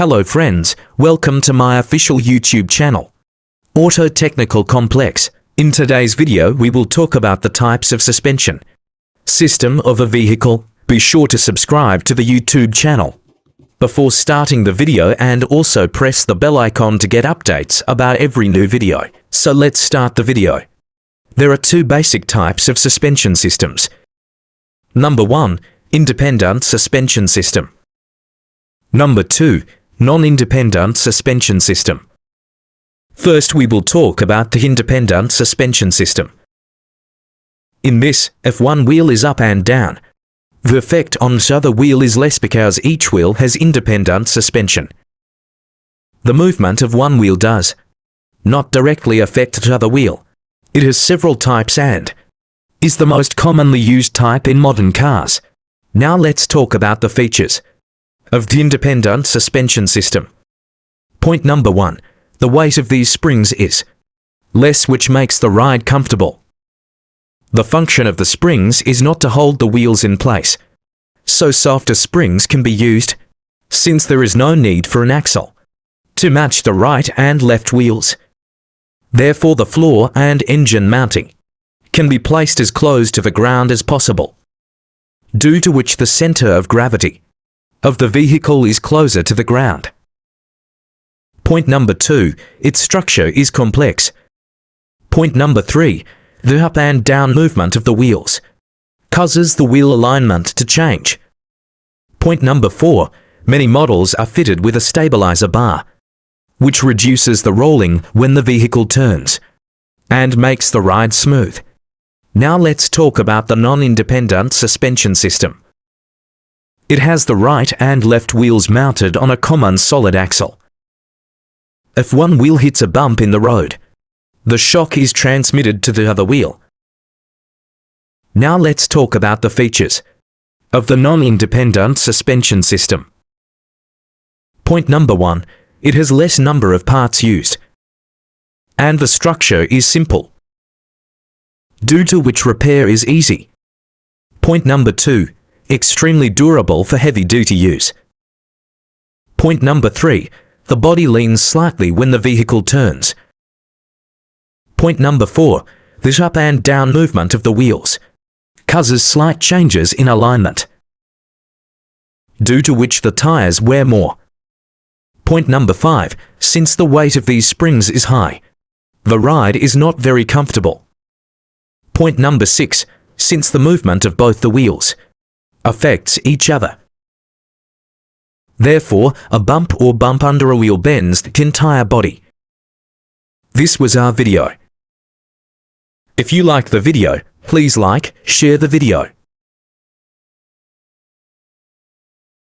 Hello friends, welcome to my official YouTube channel, Auto Technical Complex. In today's video we will talk about the types of suspension system of a vehicle. Be sure to subscribe to the YouTube channel before starting the video and also press the bell icon to get updates about every new video. So let's start the video. There are two basic types of suspension systems. Number 1, independent suspension system. Number 2, non-independent suspension system. First we will talk about the independent suspension system. In this, if one wheel is up and down, the effect on the other wheel is less because each wheel has independent suspension. The movement of one wheel does not directly affect the other wheel. It has several types and is the most commonly used type in modern cars. Now let's talk about the features of the independent suspension system. Point number 1. The weight of these springs is less, which makes the ride comfortable. The function of the springs is not to hold the wheels in place, so softer springs can be used, since there is no need for an axle to match the right and left wheels. Therefore the floor and engine mounting can be placed as close to the ground as possible, due to which the center of gravity of the vehicle is closer to the ground. Point number 2, its structure is complex. Point number 3, the up and down movement of the wheels causes the wheel alignment to change. Point number 4, many models are fitted with a stabilizer bar, which reduces the rolling when the vehicle turns and makes the ride smooth. Now let's talk about the non-independent suspension system. It has the right and left wheels mounted on a common solid axle. If one wheel hits a bump in the road, the shock is transmitted to the other wheel. Now let's talk about the features of the non-independent suspension system. Point number 1, it has less number of parts used, and the structure is simple, due to which repair is easy. Point number 2, extremely durable for heavy-duty use. Point number 3, the body leans slightly when the vehicle turns. Point number 4, the up and down movement of the wheels causes slight changes in alignment, due to which the tires wear more. Point number 5, since the weight of these springs is high, the ride is not very comfortable. Point number 6, since the movement of both the wheels affects each other, therefore a bump or bump under a wheel bends the entire body. This was our video. If you liked the video, please like, share the video.